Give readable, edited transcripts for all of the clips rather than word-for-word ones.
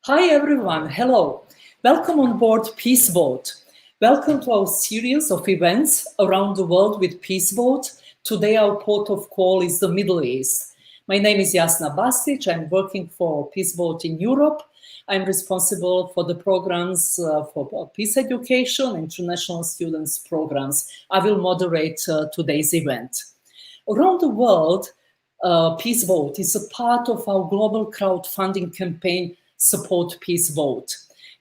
Hi everyone, hello. Welcome on board Peace Boat. Welcome to our series of events around the world with Peace Boat. Today our port of call is the Middle East. My name is Jasna Basic. I'm working for Peace Boat in Europe. I'm responsible for the programs for peace education, international students programs. I will moderate today's event. Around the world, Peace Boat is a part of our global crowdfunding campaign, Support Peace Boat.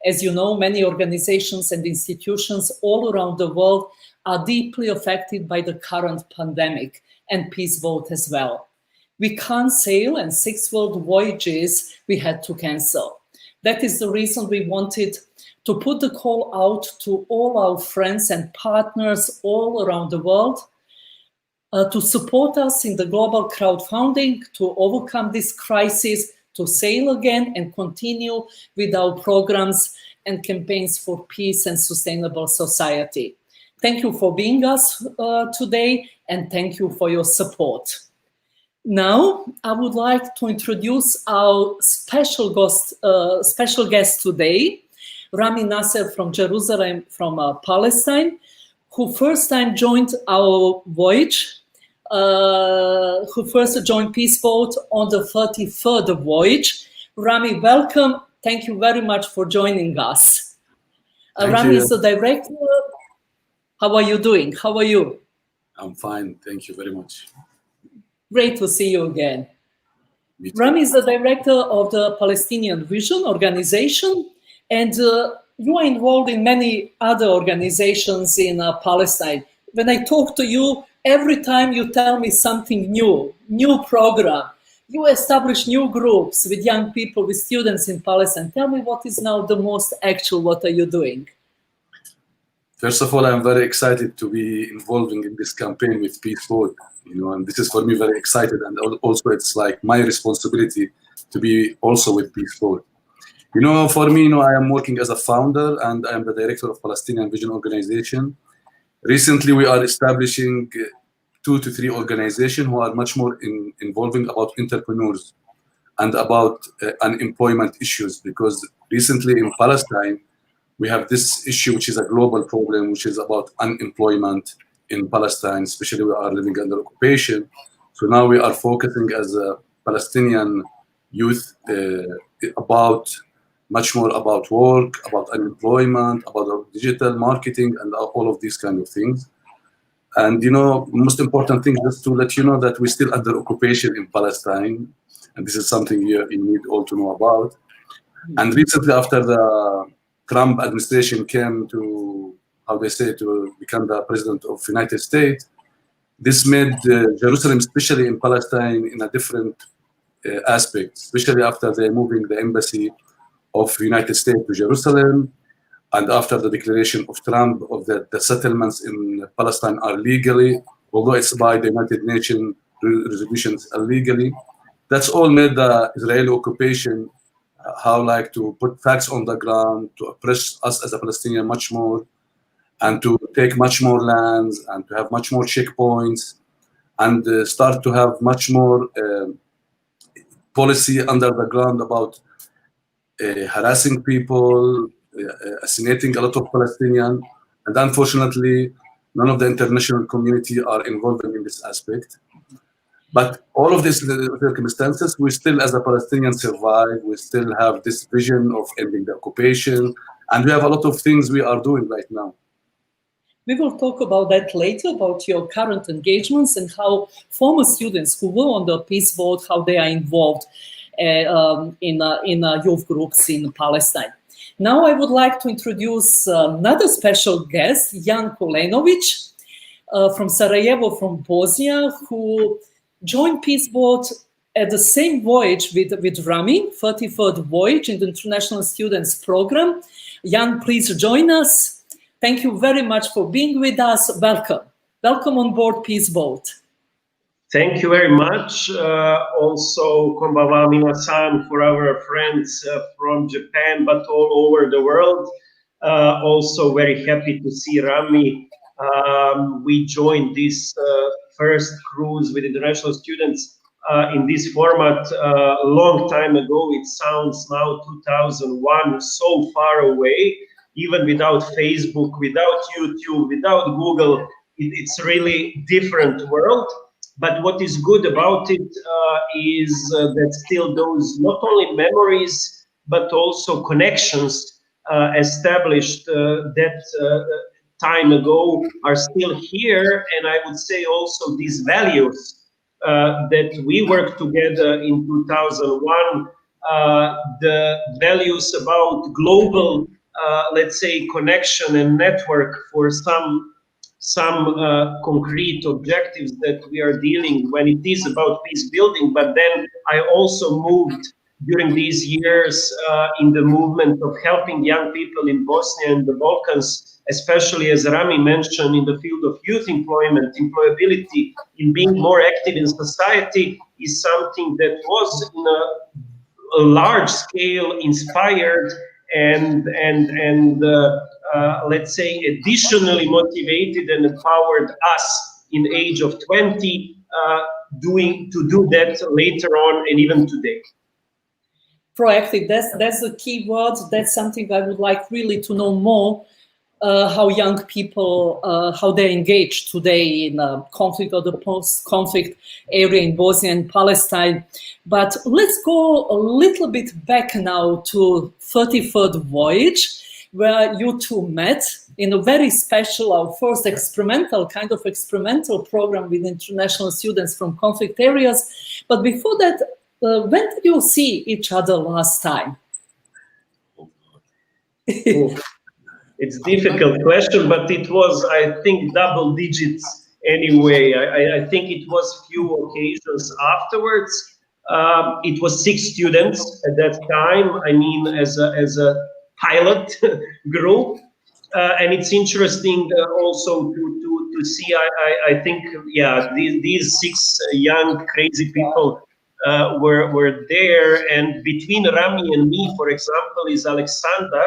As you know, many organizations and institutions all around the world are deeply affected by the current pandemic, and Peace Boat as well. We can't sail, and 6 world voyages we had to cancel. That is the reason we wanted to put the call out to all our friends and partners all around the world to support us in the global crowdfunding to overcome this crisis, to sail again and continue with our programs and campaigns for peace and sustainable society. Thank you for being us today, and thank you for your support. Now, I would like to introduce our special guest today, Rami Naser from Jerusalem, from Palestine, who first time joined our voyage, who first joined Peace Boat on the 33rd voyage. Rami, welcome. Thank you very much for joining us. Rami is the director. How are you doing? How are you? I'm fine. Thank you very much. Great to see you again. Rami is the director of the Palestinian Vision organization, and you are involved in many other organizations in Palestine. When I talk to you, every time you tell me something new program, you establish new groups with young people, with students in Palestine. Tell me what is now the most actual, what are you doing? First of all, I'm very excited to be involving in this campaign with Peace Boat, and this is for me very excited, and also it's like my responsibility to be also with Peace Boat. For me, I am working as a founder and I am the director of Palestinian Vision organization. Recently, we are establishing 2 to 3 organizations who are much more involving about entrepreneurs and about unemployment issues, because recently in Palestine, we have this issue, which is a global problem, which is about unemployment in Palestine, especially we are living under occupation. So now we are focusing as a Palestinian youth much more about work, about unemployment, about digital marketing, and all of these kind of things. And most important thing is to let you know that we're still under occupation in Palestine, and this is something you need all to know about. And recently, after the Trump administration came to, to become the president of the United States, this made Jerusalem, especially in Palestine, in a different aspect, especially after they're moving the embassy of the United States to Jerusalem, and after the declaration of Trump of that the settlements in Palestine are legally, although it's by the United Nations resolutions illegally. That's all made the Israeli occupation to put facts on the ground, to oppress us as a Palestinian much more, and to take much more lands, and to have much more checkpoints, and start to have much more policy under the ground about harassing people, assassinating a lot of Palestinians, and unfortunately, none of the international community are involved in this aspect. But all of these circumstances, we still, as a Palestinian, survive. We still have this vision of ending the occupation, and we have a lot of things we are doing right now. We will talk about that later, about your current engagements and how former students who were on the Peace Boat, how they are involved in youth groups in Palestine. Now I would like to introduce another special guest, Jan Kolenovic from Sarajevo, from Bosnia, who joined Peace Boat at the same voyage with Rami, 33rd voyage in the International Students Program. Jan, please join us. Thank you very much for being with us. Welcome. Welcome on board Peace Boat. Thank you very much. Also, konbanwa minasan for our friends from Japan, but all over the world. Also very happy to see Rami. We joined this first cruise with international students in this format a long time ago. It sounds now 2001, so far away, even without Facebook, without YouTube, without Google. It's really different world. But what is good about it is that still those not only memories, but also connections established that time ago are still here. And I would say also these values that we worked together in 2001, the values about global, let's say, connection and network for some concrete objectives that we are dealing when it is about peace building. But then I also moved during these years in the movement of helping young people in Bosnia and the Balkans, especially, as Rami mentioned, in the field of youth employment, employability, in being more active in society, is something that was in a large scale inspired and let's say additionally motivated and empowered us in age of 20 to do that later on and even today. Proactive, that's the key word. That's something I would like really to know more, how young people, how they engage today in conflict or the post-conflict area in Bosnia and Palestine. But let's go a little bit back now to 33rd Voyage, where you two met in a very special, our first experimental program with international students from conflict areas. But before that, when did you see each other last time? It's a difficult question, but it was, I think, double digits anyway. I think it was few occasions afterwards. It was 6 students at that time. I mean, as a pilot group, and it's interesting also to see. I think, yeah, these 6 young crazy people were there, and between Rami and me, for example, is Alexander.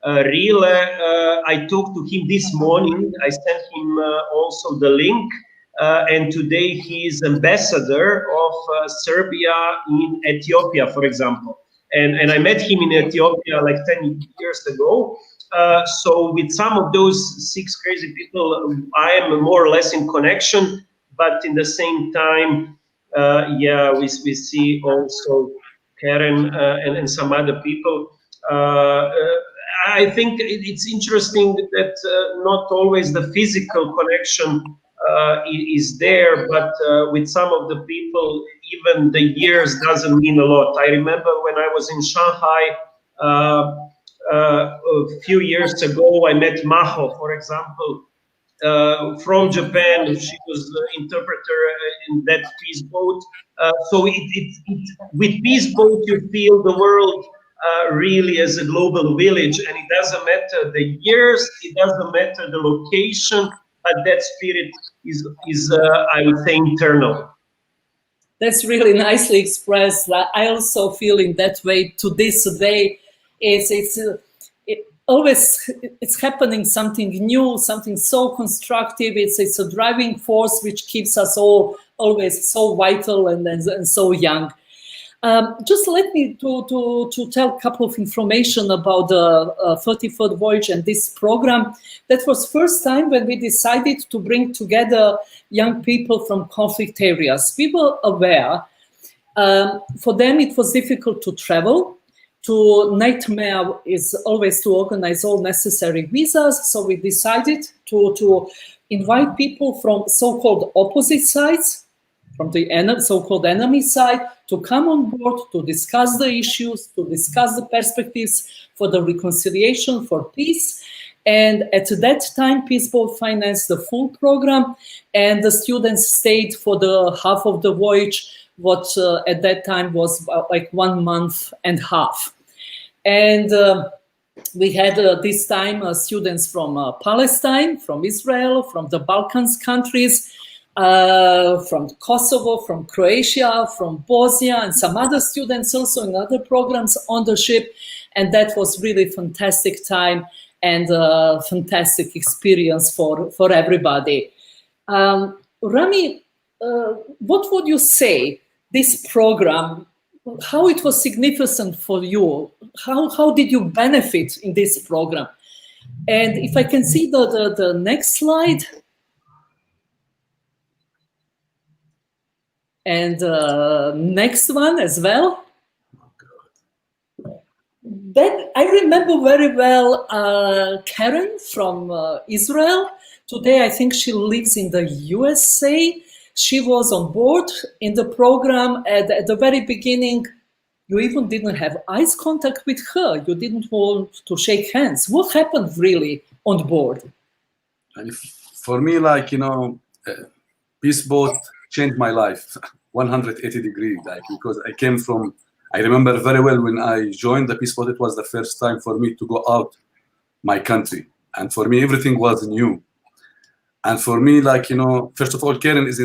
I talked to him this morning. I sent him also the link, and today he is ambassador of Serbia in Ethiopia, for example. And I met him in Ethiopia like 10 years ago. So with some of those 6 crazy people, I am more or less in connection, but in the same time, yeah, we see also Karen and some other people. I think it's interesting that not always the physical connection is there, but with some of the people, even the years doesn't mean a lot. I remember when I was in Shanghai a few years ago, I met Maho, for example, from Japan. She was the interpreter in that peace boat. So with peace boat, you feel the world really as a global village, and it doesn't matter the years, it doesn't matter the location, but that spirit is I would say, internal. That's really nicely expressed. I also feel in that way to this day. It's happening something new, something so constructive. It's a driving force which keeps us all always so vital and so young. Just let me to tell a couple of information about the 33rd Voyage and this program. That was first time when we decided to bring together young people from conflict areas. We were aware, for them it was difficult to travel. Nightmare is always to organize all necessary visas. So we decided to invite people from so-called opposite sides, from the so-called enemy side, to come on board, to discuss the issues, to discuss the perspectives for the reconciliation, for peace. And at that time, Peace Boat financed the full program, and the students stayed for the half of the voyage, what at that time was like 1.5 months. And we had this time students from Palestine, from Israel, from the Balkans countries, from Kosovo, from Croatia, from Bosnia, and some other students also in other programs on the ship. And that was really fantastic time and a fantastic experience for everybody. Rami, what would you say this program, how it was significant for you? How did you benefit in this program? And if I can see the next slide. And next one as well. Then I remember very well Karen from Israel. Today, I think she lives in the USA. She was on board in the program at the very beginning. You even didn't have eyes contact with her. You didn't want to shake hands. What happened really on board? And for me, like, you know, Peace Boat changed my life 180 degrees, like, because I came from, I remember very well when I joined the Peace Boat, it was the first time for me to go out my country. And for me, everything was new. And for me, like, you know, first of all, Karen is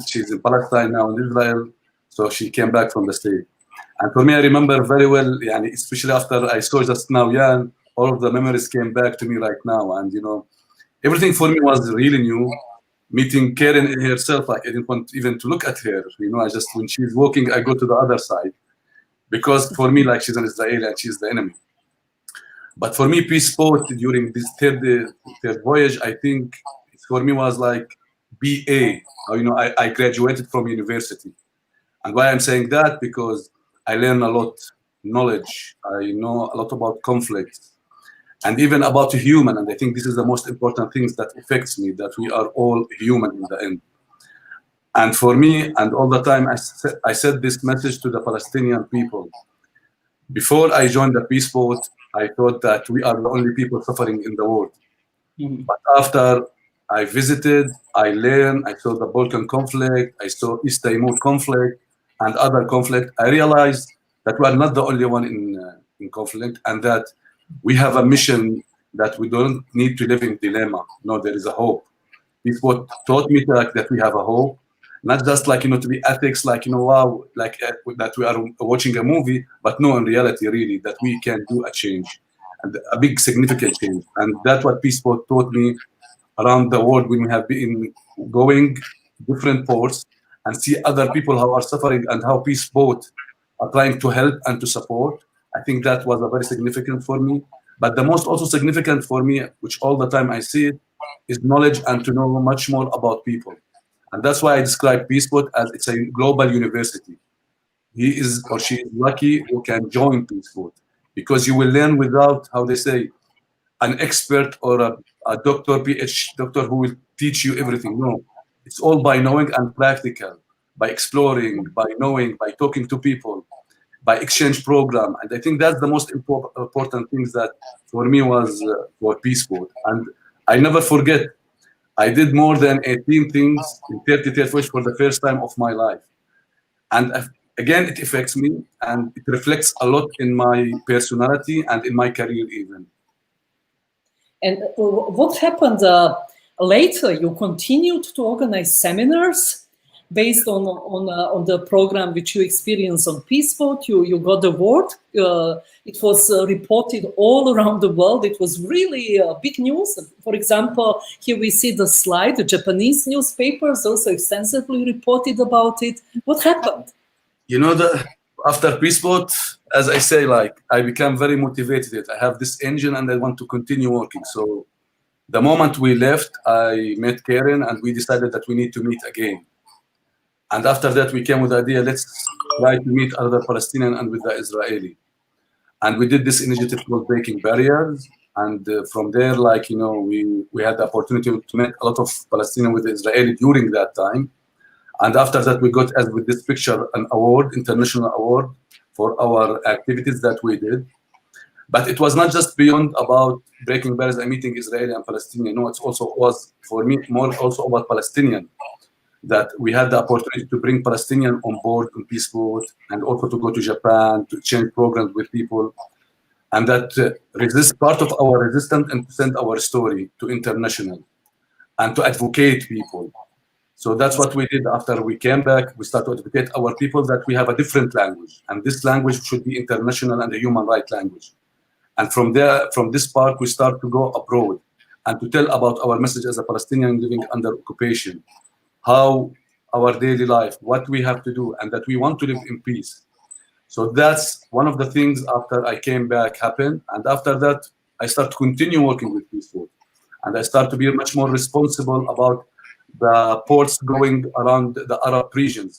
she's in Palestine now, in Israel. So she came back from the States. And for me, I remember very well, especially after I saw just now, all of the memories came back to me right now. And, you know, everything for me was really new. Meeting Karen herself, like, I didn't want even to look at her. You know, when she's walking, I go to the other side. Because for me, like, she's an Israeli and she's the enemy. But for me, Peace Boat during this third voyage, I think for me was like BA. You know, I graduated from university. And why I'm saying that? Because I learned a lot knowledge. I know a lot about conflict and even about human. And I think this is the most important things that affects me, that we are all human in the end. And for me, and all the time, I said this message to the Palestinian people. Before I joined the Peace Boat, I thought that we are the only people suffering in the world. Mm-hmm. But after I visited, I learned, I saw the Balkan conflict, I saw East Timor conflict, and other conflict, I realized that we are not the only one in conflict, and that we have a mission that we don't need to live in dilemma. No, there is a hope. This what taught me that we have a hope, not just like, you know, to be ethics, like, you know, wow, like that we are watching a movie, but no, in reality, really, that we can do a change, and a big significant change. And that's what Peace Boat taught me around the world when we have been going different ports and see other people who are suffering and how Peace Boat are trying to help and to support. I think that was a very significant for me. But the most also significant for me, which all the time I see it, is knowledge and to know much more about people. And that's why I describe Peace Boat as it's a global university. He is or she is lucky who can join Peace Boat, because you will learn without, how they say, an expert or a doctor, PhD doctor who will teach you everything. No, it's all by knowing and practical, by exploring, by knowing, by talking to people, by exchange program. And I think that's the most important things that for me was for Peace Boat. And I never forget, I did more than 18 things in 33 voyages for the first time of my life. And again, it affects me and it reflects a lot in my personality and in my career even. And what happened later? You continued to organize seminars based on the program which you experienced on Peace Boat. You got the award. It was reported all around the world. It was really big news. For example, here we see the slide. The Japanese newspapers also extensively reported about it. What happened? You know, after Peace Boat, as I say, like, I became very motivated. I have this engine and I want to continue working. So the moment we left, I met Karen and we decided that we need to meet again. And after that, we came with the idea, let's try to meet other Palestinian and with the Israeli. And we did this initiative called Breaking Barriers. And from there, like, you know, we had the opportunity to meet a lot of Palestinians with the Israeli during that time. And after that, we got, as with this picture, an award, international award for our activities that we did. But it was not just beyond about breaking barriers and meeting Israeli and Palestinian. No, it also was, for me, more also about Palestinian. That we had the opportunity to bring Palestinian on board on Peace Boat and also to go to Japan to exchange programs with people. And that part of our resistance and to send our story to international and to advocate people. So that's what we did after we came back. We started to advocate our people that we have a different language, and this language should be international and a human rights language. And from there, from this part, we start to go abroad and to tell about our message as a Palestinian living under occupation, how our daily life, what we have to do, and that we want to live in peace. So that's one of the things after I came back happened. And after that, I start to continue working with Peace Boat. And I start to be much more responsible about the ports going around the Arab regions,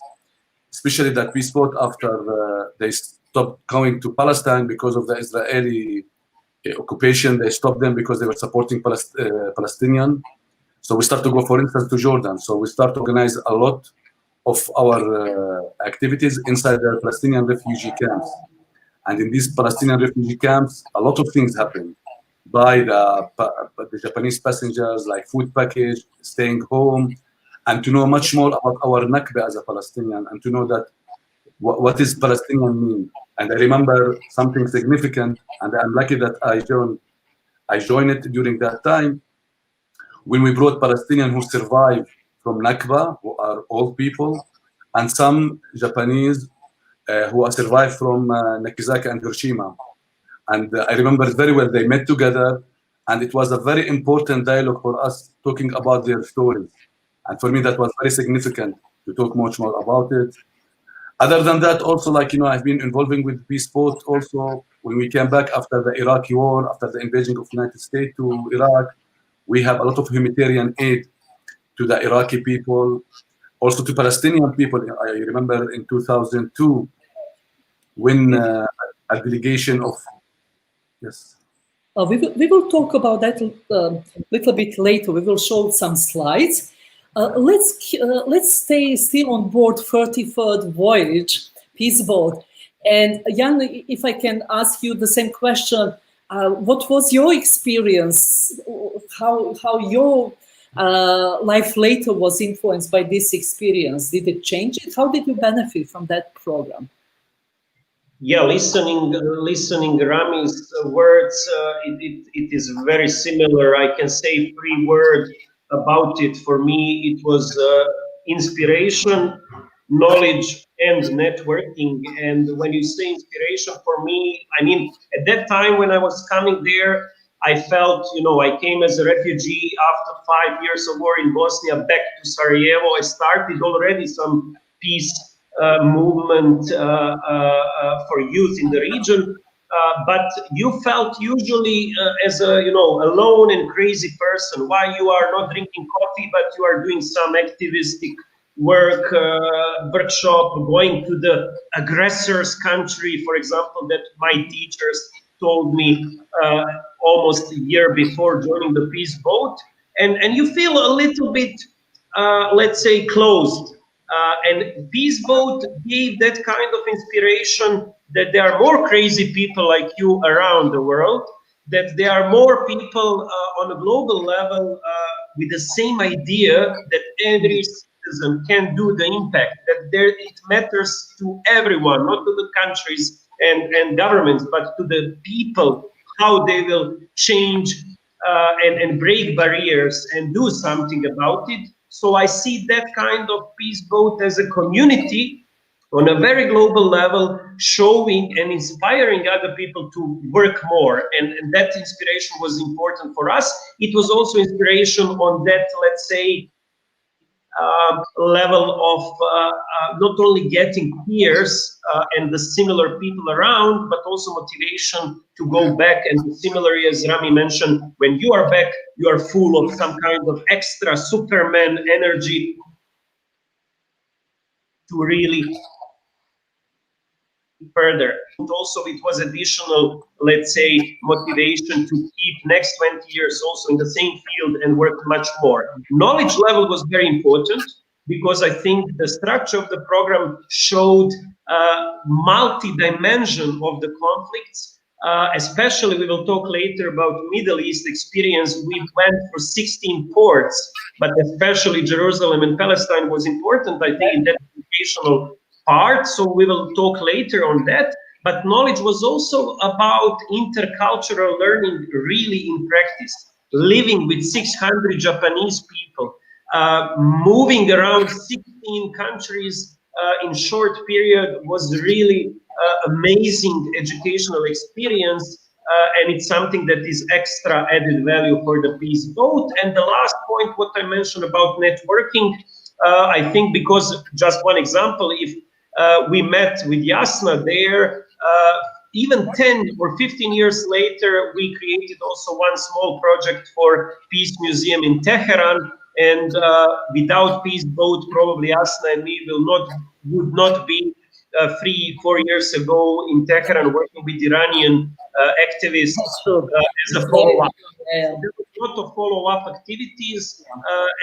especially that Peace Boat after they stopped going to Palestine because of the Israeli occupation. They stopped them because they were supporting Palestinian. So we start to go, for instance, to Jordan. So we start to organize a lot of our activities inside the Palestinian refugee camps. And in these Palestinian refugee camps, a lot of things happen by the Japanese passengers, like food package, staying home, and to know much more about our Nakba as a Palestinian, and to know that what is Palestinian mean. And I remember something significant, and I'm lucky that I joined it during that time, when we brought Palestinians who survived from Nakba, who are old people, and some Japanese who are survived from Nagasaki and Hiroshima. And I remember very well, they met together, and it was a very important dialogue for us, talking about their stories. And for me, that was very significant to talk much more about it. Other than that, also, like, I've been involving with Peace Boat also. When we came back after the Iraqi war, after the invasion of the United States to Iraq, we have a lot of humanitarian aid to the Iraqi people, also to Palestinian people. I remember in 2002, when a delegation of, yes. We will talk about that a little bit later. We will show some slides. Let's stay still on board 33rd Voyage, Peace Boat. And Jan, if I can ask you the same question, what was your experience? How your life later was influenced by this experience? Did it change it? How did you benefit from that program? Yeah, listening Rami's words, it is very similar. I can say 3 words about it. For me, it was inspiration, knowledge, and networking. And when you say inspiration, for me, I mean, at that time when I was coming there, I felt, I came as a refugee after 5 years of war in Bosnia back to Sarajevo. I started already some peace movement for youth in the region, but you felt usually as a alone and crazy person. Why you are not drinking coffee, but you are doing some activistic work, workshop, going to the aggressor's country, for example, that my teachers told me almost a year before joining the Peace Boat, and you feel a little bit, let's say, closed. And Peace Boat gave that kind of inspiration that there are more crazy people like you around the world, that there are more people on a global level with the same idea that every citizen can do the impact, that it matters to everyone, not to the countries and governments, but to the people, how they will change and break barriers and do something about it. So I see that kind of Peace Boat as a community on a very global level, showing and inspiring other people to work more. And that inspiration was important for us. It was also inspiration on that, let's say, level of not only getting peers and the similar people around, but also motivation to go back. And similarly, as Rami mentioned, when you are back, you are full of some kind of extra Superman energy to really further. And also it was additional, let's say, motivation to keep next 20 years also in the same field and work much more. Knowledge level was very important, because I think the structure of the program showed multi-dimension of the conflicts. Especially, we will talk later about Middle East experience. We went for 16 ports, but especially Jerusalem and Palestine was important, I think, in that educational part. So we will talk later on that. But knowledge was also about intercultural learning, really in practice, living with 600 Japanese people, moving around 16 countries in short period was really amazing educational experience, and it's something that is extra added value for the Peace Boat. And the last point, what I mentioned about networking, I think because, just one example, if we met with Jasna there, even 10 or 15 years later, we created also one small project for Peace Museum in Tehran. And without Peace Boat, probably Jasna and me would not be 3-4 years ago in Tehran working with Iranian activists as a follow-up. Yeah. There was a lot of follow-up activities,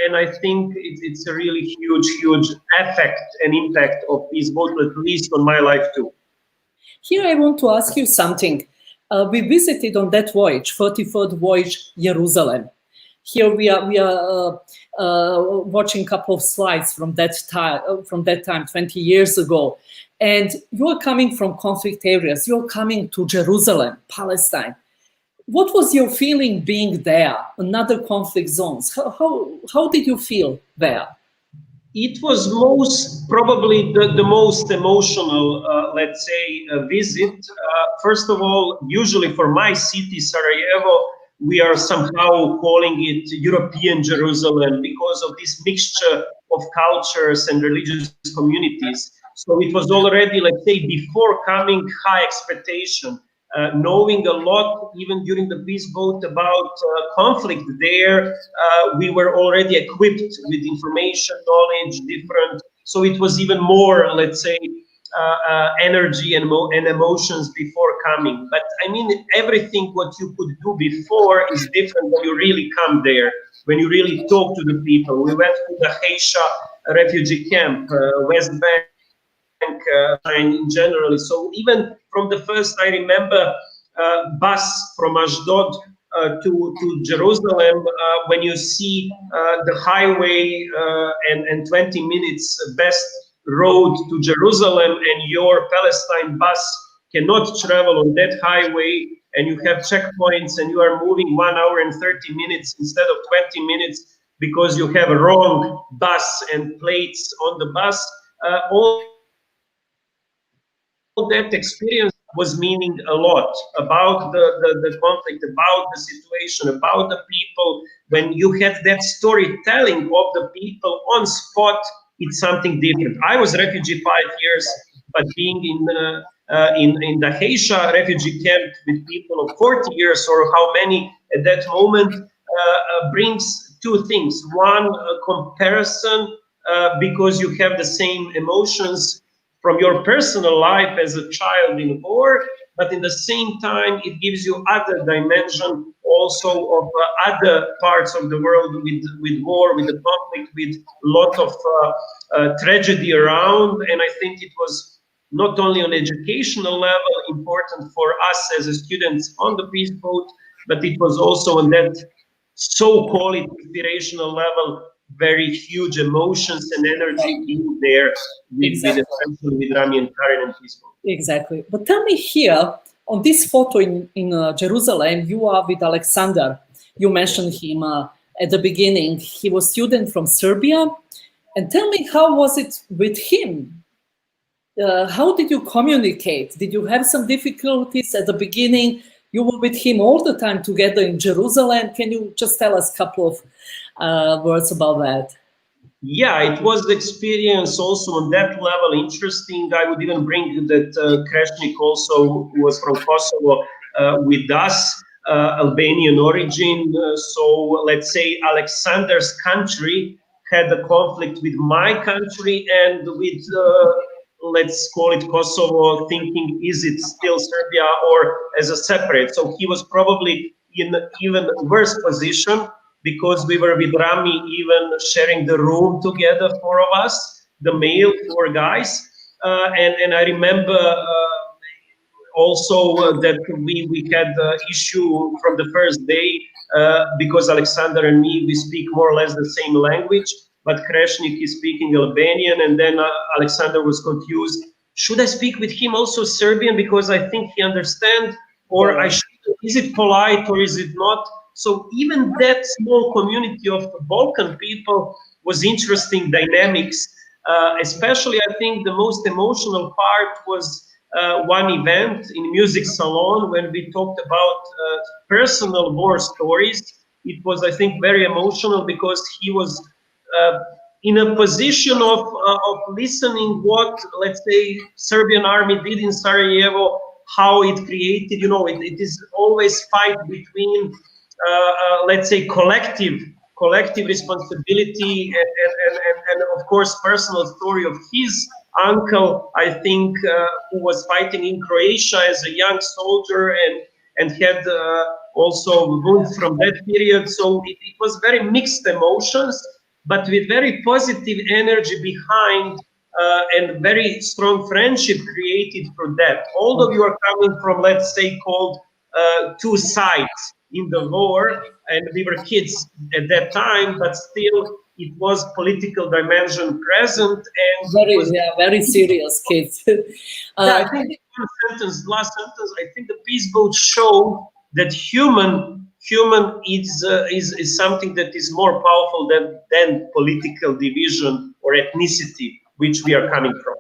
and I think it's a really huge effect and impact of Peace Boat, at least on my life too. Here I want to ask you something. We visited on that voyage, 33rd voyage, Jerusalem. Here we are watching a couple of slides from that time, 20 years ago. And you're coming from conflict areas. You're coming to Jerusalem, Palestine. What was your feeling being there, another conflict zones? How did you feel there? It was probably the most emotional, let's say, visit. First of all, usually for my city, Sarajevo, we are somehow calling it European Jerusalem because of this mixture of cultures and religious communities. So it was already, let's say, before coming, high expectation. Knowing a lot, even during the Peace Boat, about conflict there, we were already equipped with information, knowledge, different. So it was even more, let's say, energy and emotions before coming. But I mean, everything what you could do before is different when you really come there, when you really talk to the people. We went to the Haisha refugee camp, West Bank, in general. So even from the first, I remember bus from Ashdod to Jerusalem, when you see the highway and 20 minutes best road to Jerusalem, and your Palestine bus cannot travel on that highway, and you have checkpoints, and you are moving 1 hour and 30 minutes instead of 20 minutes because you have a wrong bus and plates on the bus. All that experience was meaning a lot about the conflict, about the situation, about the people. When you had that storytelling of the people on spot, it's something different. I was refugee 5 years, but being in the Haisha refugee camp with people of 40 years or how many at that moment brings two things. One, comparison, because you have the same emotions from your personal life as a child in war, but in the same time, it gives you other dimension also of other parts of the world with war, with the conflict, with a lot of tragedy around. And I think it was not only on educational level important for us as students on the Peace Boat, but it was also on that so-called inspirational level, very huge emotions and energy being there especially with Rami and Karen and Peace Boat. Exactly. But tell me here, on this photo in Jerusalem, you are with Alexander. You mentioned him at the beginning. He was a student from Serbia. And tell me, how was it with him? How did you communicate? Did you have some difficulties at the beginning? You were with him all the time together in Jerusalem. Can you just tell us a couple of words about that? Yeah, it was the experience also on that level interesting. I would even bring that Kreshnik also, who was from Kosovo, with us, Albanian origin. So let's say Alexander's country had a conflict with my country and with, let's call it Kosovo, thinking, is it still Serbia or as a separate? So he was probably in even worse position, because we were with Rami even sharing the room together, four of us, the male four guys. And I remember also that we had the issue from the first day, because Alexander and me, we speak more or less the same language, but Kreshnik is speaking Albanian, and then Alexander was confused. Should I speak with him also Serbian, because I think he understands, or I should, is it polite or is it not? So even that small community of Balkan people was interesting dynamics. Especially, I think the most emotional part was one event in Music Salon when we talked about personal war stories. It was, I think, very emotional because he was in a position of listening what, let's say, Serbian army did in Sarajevo, how it created, you know, it is always fight between, let's say, collective responsibility and of course personal story of his uncle, I think, who was fighting in Croatia as a young soldier and had also wounds from that period. So it was very mixed emotions, but with very positive energy behind and very strong friendship created for that. Although you are coming from, let's say, called two sides in the war, and we were kids at that time, but still it was political dimension present, and very serious kids. I think last sentence, I think the peace boat showed that human is something that is more powerful than political division or ethnicity, which we are coming from.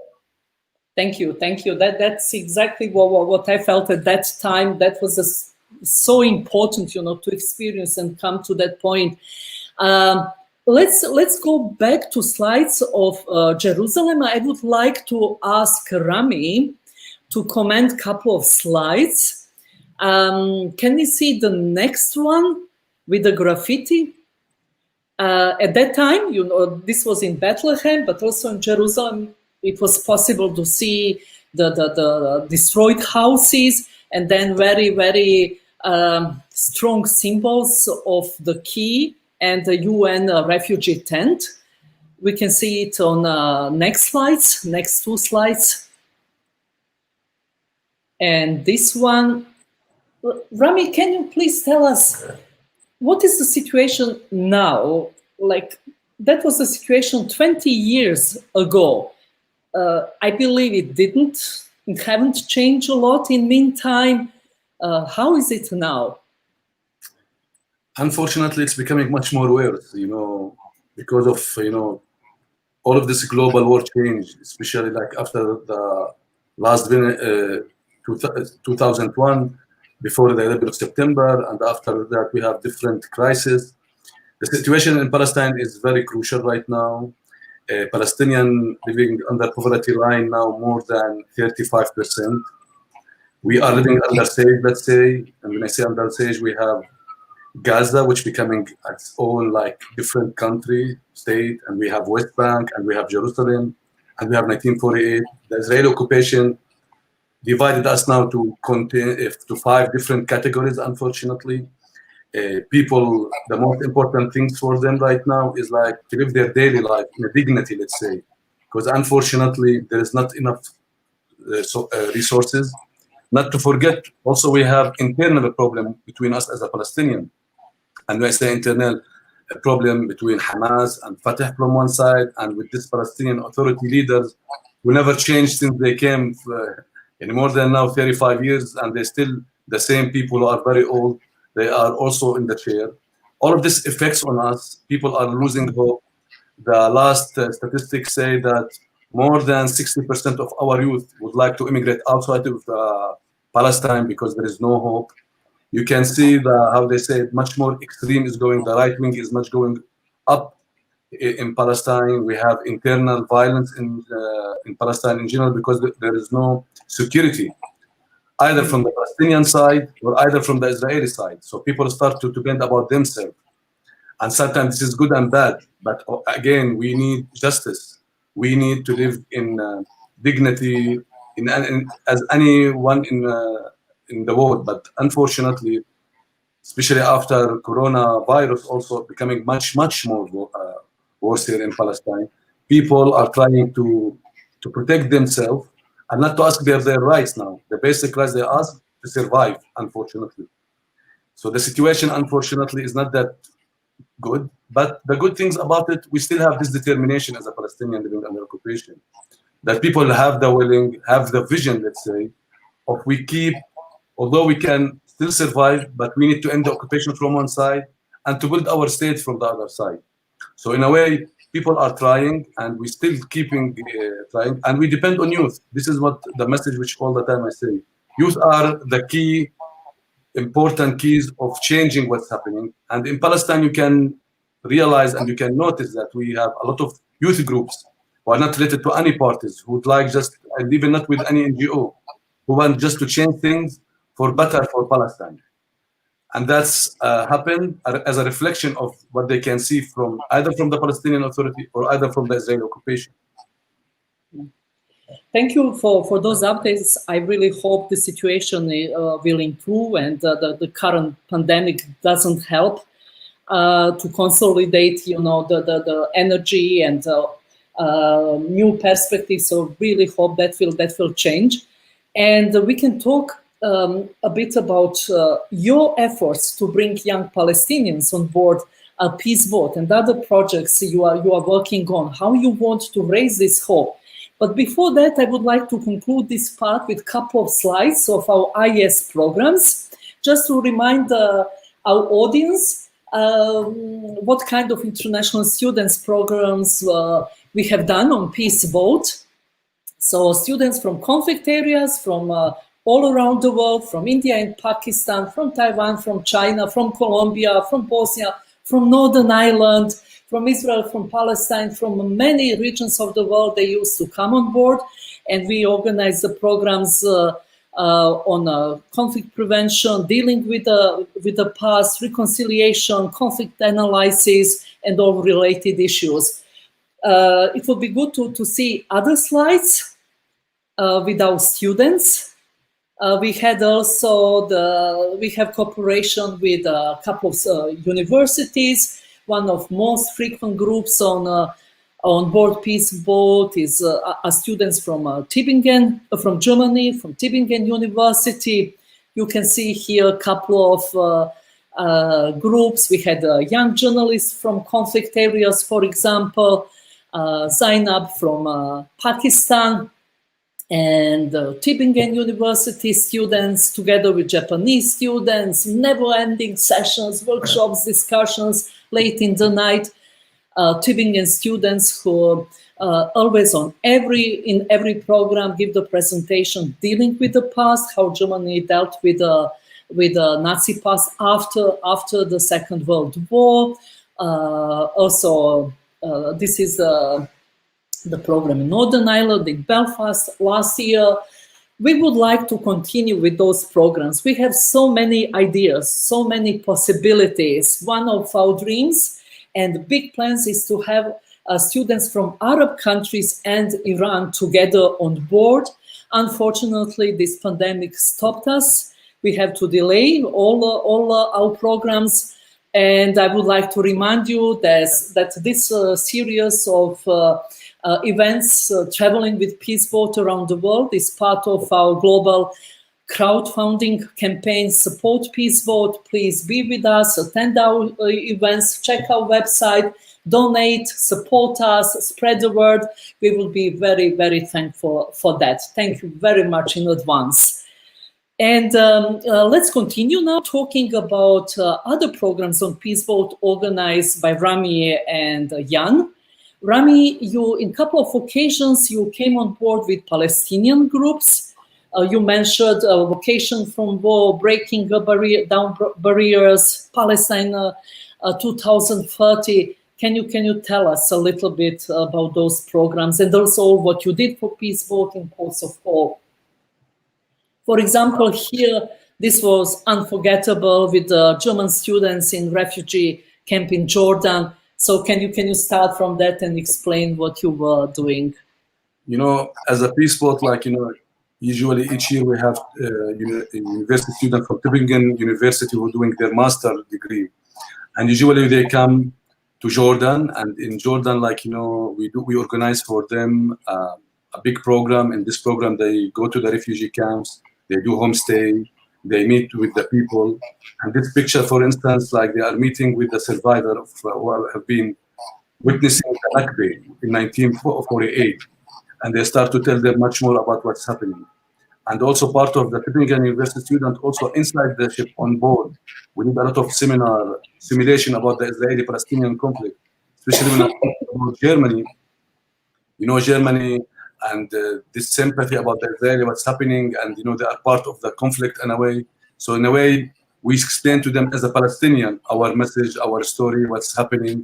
Thank you. That's exactly what I felt at that time. That was so important, you know, to experience and come to that point. Let's go back to slides of Jerusalem. I would like to ask Rami to comment a couple of slides. Can we see the next one with the graffiti? At that time, you know, this was in Bethlehem, but also in Jerusalem, it was possible to see the destroyed houses and then very strong symbols of the key and the UN refugee tent. We can see it on next two slides. And this one, Rami, can you please tell us what is the situation now? Like, that was the situation 20 years ago. I believe it haven't changed a lot in meantime. How is it now? Unfortunately, it's becoming much more worse, you know, because of, you know, all of this global war change, especially like after the last 2001, before the 11th of September, and after that we have different crises. The situation in Palestine is very crucial right now. Palestinian living under poverty line now more than 35%. We are living under siege, let's say, and when I say under siege, we have Gaza, which becoming its own like different country, state, and we have West Bank, and we have Jerusalem, and we have 1948. The Israeli occupation divided us now to 5 different categories, unfortunately. People, the most important things for them right now is like to live their daily life in a dignity, let's say, because unfortunately there is not enough resources. Not to forget, also we have internal problem between us as a Palestinian. And when I say internal, a problem between Hamas and Fatah from one side, and with this Palestinian Authority leaders who never changed since they came in more than now 35 years, and they're still the same people who are very old. They are also in the chair. All of this affects on us. People are losing hope. The last statistics say that more than 60% of our youth would like to immigrate outside of Palestine because there is no hope. You can see how they say much more extreme is going. The right wing is much going up in Palestine. We have internal violence in Palestine in general because there is no security, either from the Palestinian side or either from the Israeli side. So people start to depend about themselves. And sometimes this is good and bad. But again, we need justice. We need to live in dignity as anyone in the world. But unfortunately, especially after coronavirus also becoming much more worse here in Palestine, people are trying to protect themselves and not to ask their rights now. The basic rights they ask to survive, unfortunately. So the situation, unfortunately, is not that good. But the good things about it, we still have this determination as a Palestinian living under occupation, that people have the willing, have the vision, let's say, of although we can still survive, but we need to end the occupation from one side and to build our state from the other side. So in a way, people are trying, and we still keeping trying, and we depend on youth. This is what the message which all the time I say. Youth are the key, important keys of changing what's happening. And in Palestine, you can realize and you can notice that we have a lot of youth groups who are not related to any parties, who would like just, and even not with any NGO, who want just to change things for better for Palestine. And that's happened as a reflection of what they can see from either from the Palestinian Authority or either from the Israeli occupation. Thank you for those updates. I really hope the situation will improve and the current pandemic doesn't help to consolidate, the energy and new perspectives. So really hope that will change. And we can talk a bit about your efforts to bring young Palestinians on board a peace boat and other projects you are working on, how you want to raise this hope. But before that, I would like to conclude this part with a couple of slides of our IS programs, just to remind our audience what kind of international students programs we have done on Peace Boat. So students from conflict areas, from all around the world, from India and Pakistan, from Taiwan, from China, from Colombia, from Bosnia, from Northern Ireland, from Israel, from Palestine, from many regions of the world, they used to come on board. And we organized the programs on conflict prevention, dealing with the past, reconciliation, conflict analysis, and all related issues. It would be good to see other slides with our students. We had also we have cooperation with a couple of universities. One of most frequent groups on board Peace Boat is students from Tübingen, from Germany, from Tübingen University. You can see here a couple of groups. We had young journalists from conflict areas, for example, Zainab from Pakistan, and Tübingen University students together with Japanese students, never-ending sessions, workshops, discussions late in the night. Tübingen students who always in every program give the presentation dealing with the past, how Germany dealt with the Nazi past after the Second World War. Also, this is the program in Northern Ireland, in Belfast last year. We would like to continue with those programs. We have so many ideas, so many possibilities. One of our dreams and big plans is to have students from Arab countries and Iran together on board. Unfortunately, this pandemic stopped us. We have to delay all our programs. And I would like to remind you that this series of events traveling with Peace Boat around the world is part of our global crowdfunding campaign, Support Peace Boat. Please be with us, attend our events, check our website, donate, support us, spread the word. We will be very, very thankful for that. Thank you very much in advance. And let's continue now talking about other programs on Peace Boat organized by Rami and Jan. Rami, in a couple of occasions, you came on board with Palestinian groups. You mentioned Vocation from War, Breaking Down Barriers, Palestine 2030. Can you tell us a little bit about those programs and also what you did for Peace Boat in Ports of Call? For example, here, this was unforgettable with the German students in refugee camp in Jordan. So can you start from that and explain what you were doing? As a Peace Boat, usually each year we have university students from Tübingen University who are doing their master degree. And usually they come to Jordan, and in Jordan, we organize for them a big program. In this program, they go to the refugee camps, they do homestay, they meet with the people. And this picture, for instance, they are meeting with the survivor of who have been witnessing the Nakba in 1948. And they start to tell them much more about what's happening. And also part of the Tübingen University student, also inside the ship on board, we did a lot of simulation about the Israeli-Palestinian conflict, especially when I talk about Germany. Germany and this sympathy about the Israeli, what's happening, and they are part of the conflict in a way. So in a way, we explain to them as a Palestinian our message, our story, what's happening.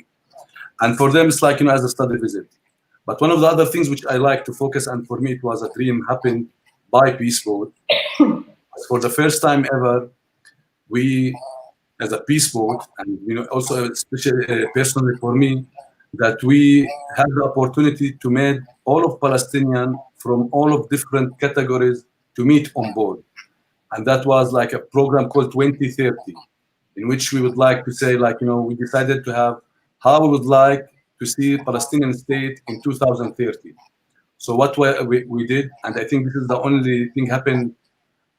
And for them, it's like, as a study visit. But one of the other things which I like to focus, and for me it was a dream happened by Peace Boat. For the first time ever, we, as a Peace Boat, and also especially personally for me, that we had the opportunity to meet all of Palestinians from all of different categories to meet on board. And that was like a program called 2030, in which we would like to say, we decided to have how we would like to see Palestinian state in 2030. So what we did, and I think this is the only thing happened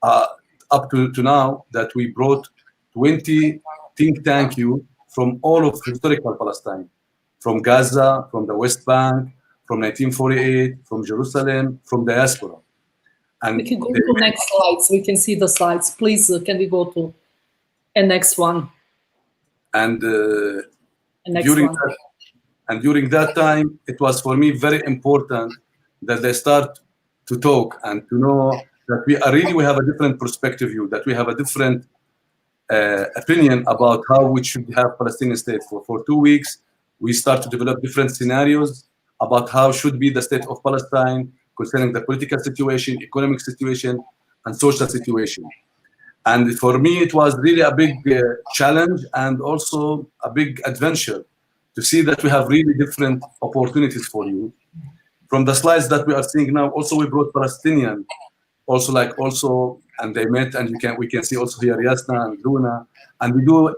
up to now, that we brought 20 think tank youth from all of historical Palestine, from Gaza, from the West Bank, from 1948, from Jerusalem, from diaspora. And we can go to next slides. We can see the slides. Please, can we go to a next one? And during that time, it was for me very important that they start to talk and to know that we have a different perspective view, that we have a different opinion about how we should have Palestinian state. For 2 weeks, we start to develop different scenarios about how should be the state of Palestine concerning the political situation, economic situation, and social situation. And for me, it was really a big challenge and also a big adventure to see that we have really different opportunities for you. From the slides that we are seeing now, also we brought Palestinian, and they met, and we can see also here Yasna and Luna, and we do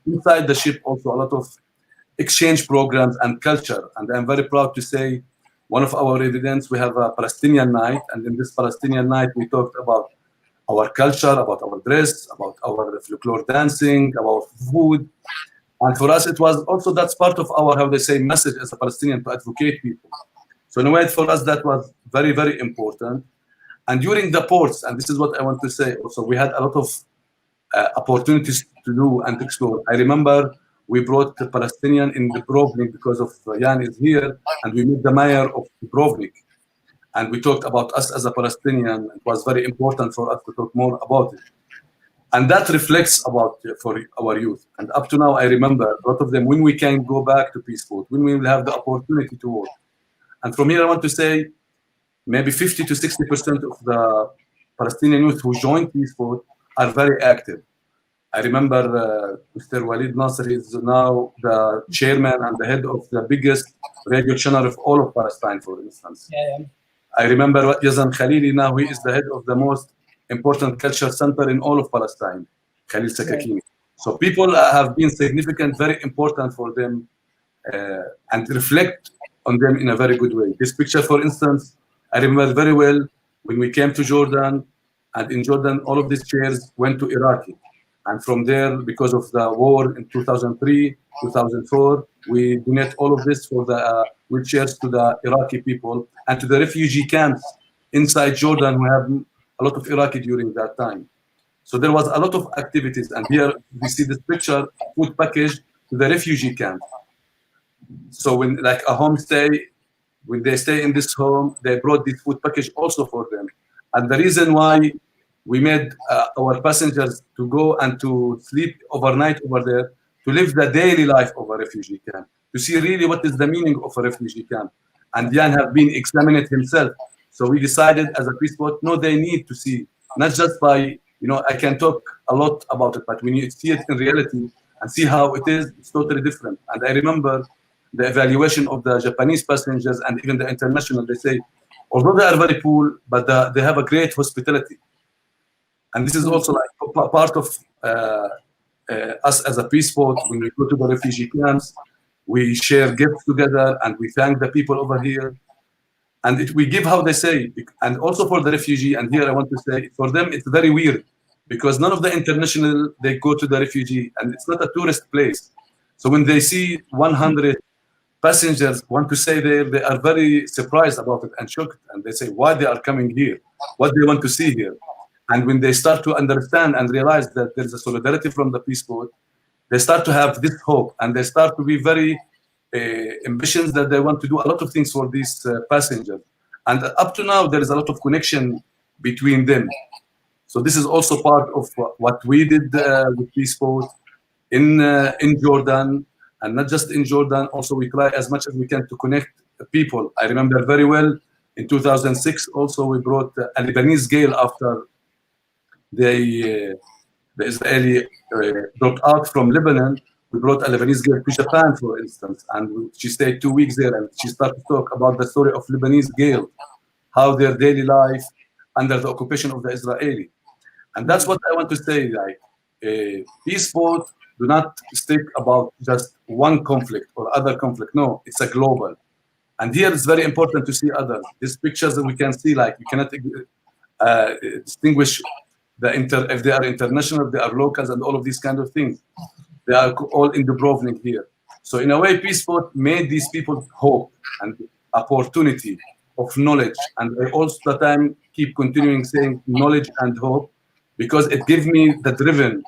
inside the ship also a lot of exchange programs and culture. And I'm very proud to say one of our events, we have a Palestinian night, and in this Palestinian night, we talked about our culture, about our dress, about our folklore dancing, about food. And for us, it was also, that's part of our, message as a Palestinian to advocate people. So in a way, for us, that was very, very important. And during the ports, and this is what I want to say also, we had a lot of opportunities to do and explore. I remember we brought the Palestinian in Dubrovnik because of Jan is here, and we met the mayor of Dubrovnik. And we talked about us as a Palestinian. It was very important for us to talk more about it. And that reflects for our youth. And up to now, I remember a lot of them, when we can go back to Peace Boat, when we will have the opportunity to work. And from here, I want to say, maybe 50 to 60% of the Palestinian youth who joined Peace Boat are very active. I remember Mr. Rami Naser is now the chairman and the head of the biggest radio channel of all of Palestine, for instance. Yeah. I remember Yazan Khalili, now he is the head of the most important culture center in all of Palestine, Khalil Sakakini. Yeah. So people have been significant, very important for them, and reflect on them in a very good way. This picture, for instance, I remember very well when we came to Jordan, and in Jordan, all of these chairs went to Iraqi. And from there, because of the war in 2003, 2004, we donate all of this for the wheelchairs to the Iraqi people and to the refugee camps inside Jordan who have a lot of Iraqi during that time. So there was a lot of activities. And here we see this picture, food package to the refugee camp. So when like a homestay, when they stay in this home, they brought this food package also for them. And the reason why we made our passengers to go and to sleep overnight over there, to live the daily life of a refugee camp, to see really what is the meaning of a refugee camp. And Jan have been examining it himself. So we decided as a Peace Boat, no, they need to see, not just by, I can talk a lot about it, but when you see it in reality and see how it is, it's totally different. And I remember the evaluation of the Japanese passengers and even the international, they say, although they are very poor, but they have a great hospitality. And this is also like part of us as a Peace Boat. When we go to the refugee camps, we share gifts together and we thank the people over here. And we give how they say, and also for the refugee, and here I want to say, for them it's very weird because none of the international, they go to the refugee and it's not a tourist place. So when they see 100 passengers want to stay there, they are very surprised about it and shocked. And they say, why they are coming here? What they want to see here? And when they start to understand and realize that there is a solidarity from the Peace Boat, they start to have this hope and they start to be very ambitious that they want to do a lot of things for these passengers. And up to now, there is a lot of connection between them. So this is also part of what we did with Peace Boat in Jordan, and not just in Jordan. Also, we try as much as we can to connect people. I remember very well in 2006. Also, we brought a Lebanese girl after the Israeli broke out from Lebanon. We brought a Lebanese girl to Japan, for instance, and she stayed 2 weeks there, and she started to talk about the story of Lebanese girls, how their daily life under the occupation of the Israeli. And that's what I want to say, like, Peace Boat do not stick about just one conflict or other conflict. No, it's a global. And here it's very important to see others. These pictures that we can see, like, you cannot distinguish if they are international, if they are locals, and all of these kind of things. They are all in Dubrovnik here. So in a way, Peace Boat made these people hope and opportunity of knowledge. And I also the time keep continuing saying knowledge and hope, because it gives me the driven,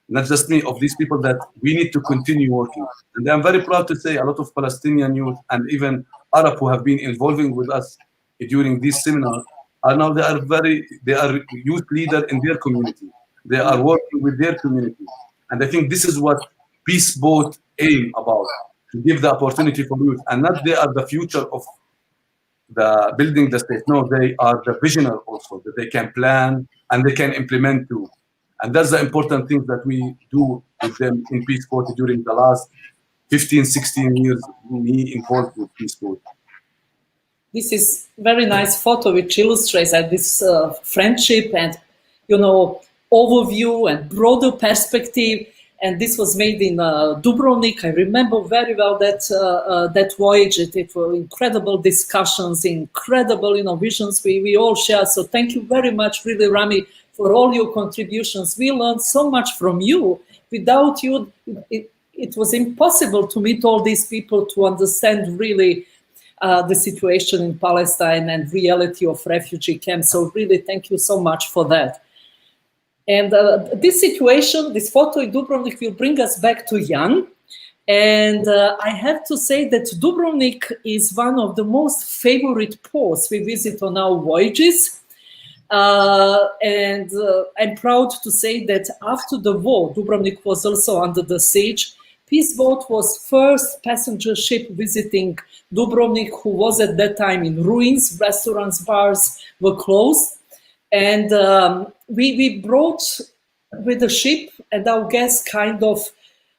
not just me, of these people that we need to continue working. And I'm very proud to say a lot of Palestinian youth and even Arab who have been involving with us during this seminar are now they are youth leader in their community. They are working with their community. And I think this is what Peace Boat aim about, to give the opportunity for youth, and not they are the future of the building the state. No, they are the visionary also, that they can plan and they can implement too. And that's the important thing that we do with them in Peace Boat during the last 15, 16 years we involved with Peace Boat. This is very nice photo which illustrates that this friendship and, you know, overview and broader perspective. And this was made in Dubrovnik. I remember very well that that voyage. It were incredible discussions, incredible, you know, visions we all share. So thank you very much, really, Rami, for all your contributions. We learned so much from you. Without you, it was impossible to meet all these people, to understand really the situation in Palestine and reality of refugee camps. So really, thank you so much for that. And this situation, this photo in Dubrovnik will bring us back to Jan. And I have to say that Dubrovnik is one of the most favorite ports we visit on our voyages. And I'm proud to say that after the war, Dubrovnik was also under the siege. Peace Boat was first passenger ship visiting Dubrovnik, who was at that time in ruins. Restaurants, bars were closed. And we brought with the ship and our guests kind of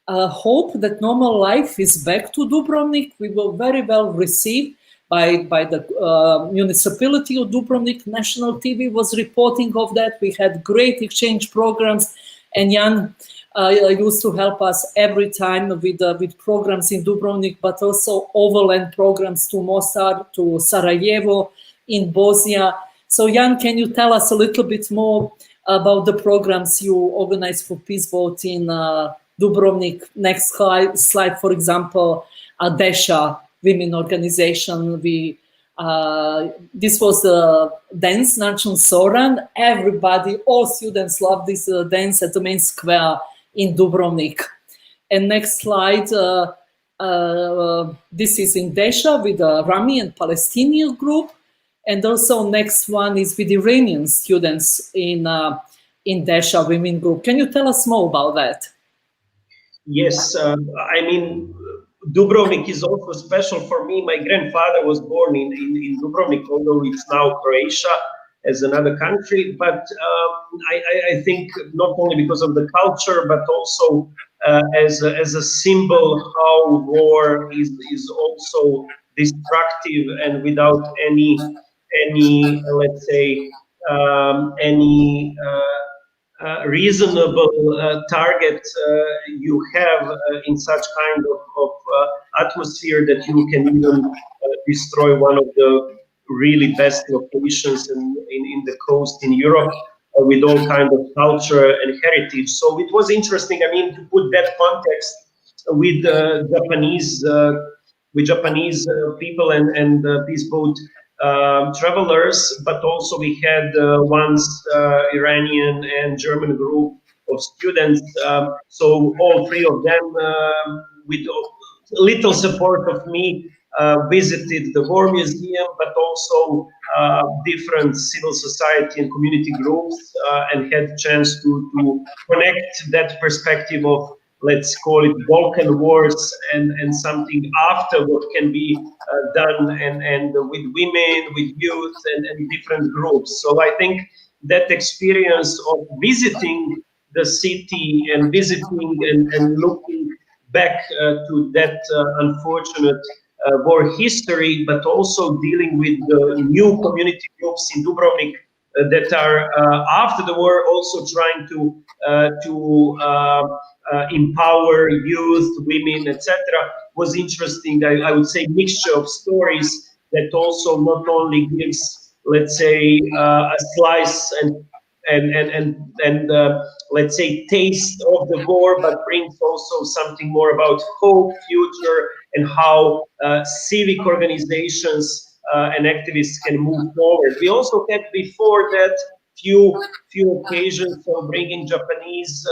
hope that normal life is back to Dubrovnik. We were very well received by the municipality of Dubrovnik. National TV was reporting of that. We had great exchange programs, and Jan used to help us every time with programs in Dubrovnik, but also overland programs to Mostar, to Sarajevo, in Bosnia. So Jan, can you tell us a little bit more about the programs you organized for Peace Boat in Dubrovnik? Next slide, for example, Desha Women Organization. This was the dance, Način Soran. Everybody, all students love this dance at the main square in Dubrovnik. And next slide, this is in Desha with Rami and Palestinian group. And also next one is with Iranian students in Desha Women Group. Can you tell us more about that? Yes, I mean, Dubrovnik is also special for me. My grandfather was born in Dubrovnik, although it's now Croatia as another country. But I think not only because of the culture, but also as a symbol how war is also destructive and without any let's say any reasonable target you have in such kind of atmosphere that you can even destroy one of the really best locations in the coast in Europe with all kind of culture and heritage. So it was interesting, I mean, to put that context with Japanese people and Peace Boat travelers, but also we had once Iranian and German group of students. So all three of them, with little support of me, visited the War Museum, but also different civil society and community groups, and had chance to connect that perspective of, let's call it, Balkan wars and something after what can be done and with women, with youth and different groups. So I think that experience of visiting the city and visiting and looking back to that unfortunate war history, but also dealing with the new community groups in Dubrovnik that are after the war also trying to empower youth, women, etc. was interesting. I would say mixture of stories that also not only gives, let's say, a slice and let's say taste of the war, but brings also something more about hope, future, and how civic organizations and activists can move forward. We also had before that few occasions of bringing Japanese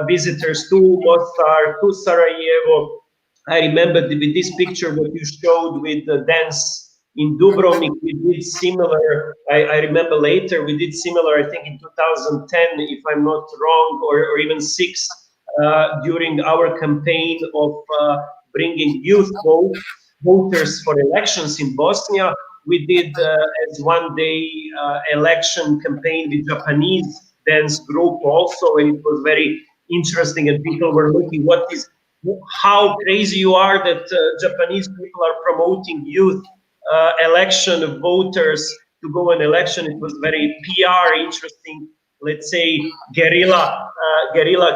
visitors to Mostar, to Sarajevo. I remember with this picture what you showed with the dance in Dubrovnik. We did similar. I remember later we did similar. I think in 2010, if I'm not wrong, or even six, during our campaign of bringing youth voters for elections in Bosnia. We did as one day election campaign with Japanese dance group also, and it was very interesting. And people were looking, how crazy you are that Japanese people are promoting youth election voters to go on election. It was very PR interesting, let's say, guerrilla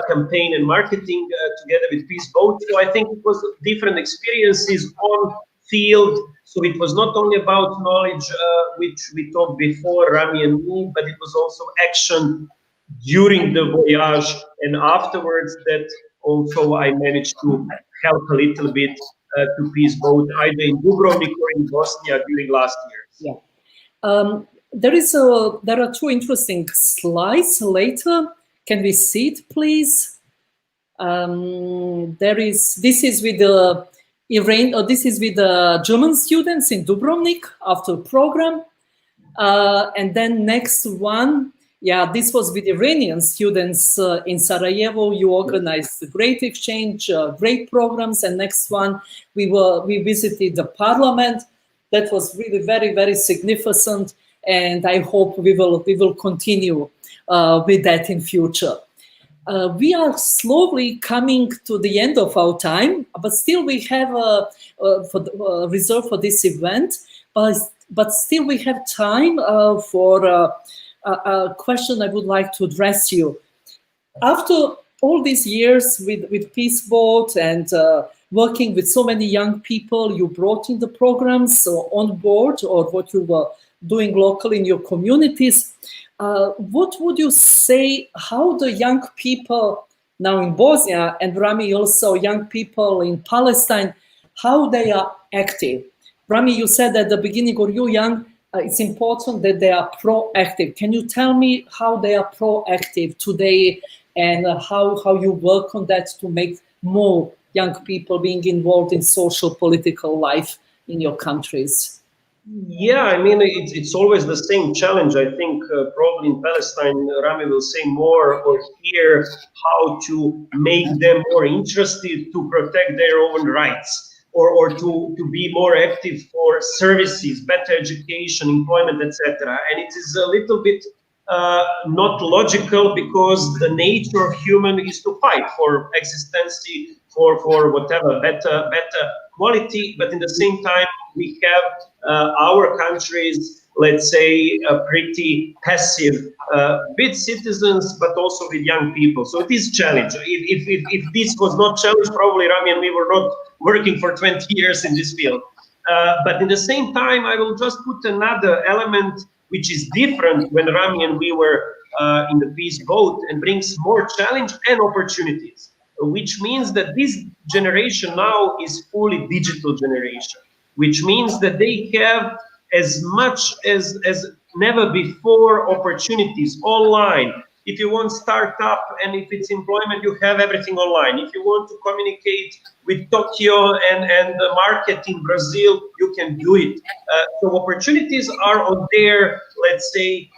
campaign and marketing together with Peace Boat. So I think it was different experiences on field. So it was not only about knowledge, which we talked before, Rami and me, but it was also action during the voyage and afterwards that also I managed to help a little bit to Peace Boat, either in Dubrovnik or in Bosnia during last year. Yeah. There are two interesting slides later. Can we see it, please? This is with the this is with the German students in Dubrovnik after program, and then next one, yeah, this was with Iranian students in Sarajevo. You organized a great exchange, great programs, and next one we visited the parliament. That was really very, very significant, and I hope we will continue with that in future. We are slowly coming to the end of our time, but still we have reserved for this event. But still we have time for a question I would like to address you. After all these years with Peace Boat and working with so many young people you brought in the programs on board, or what you were doing locally in your communities, what would you say, how the young people now in Bosnia, and Rami also young people in Palestine, how they are active? Rami, you said at the beginning, or you young, it's important that they are proactive. Can you tell me how they are proactive today and how you work on that to make more young people being involved in social political life in your countries? Yeah, I mean, it's always the same challenge. I think probably in Palestine, Rami will say more, or hear how to make them more interested to protect their own rights, or to be more active for services, better education, employment, etc. And it is a little bit not logical, because the nature of human is to fight for existence, for whatever better quality. But in the same time, we have our countries, let's say, pretty passive with citizens, but also with young people. So it is challenge. If this was not challenge, probably Rami and we were not working for 20 years in this field. But in the same time, I will just put another element which is different when Rami and we were in the Peace Boat, and brings more challenge and opportunities, which means that this generation now is fully digital generation, which means that they have as much as never before opportunities online. If you want startup and if it's employment, you have everything online. If you want to communicate with Tokyo and the market in Brazil, you can do it. So opportunities are on their, let's say,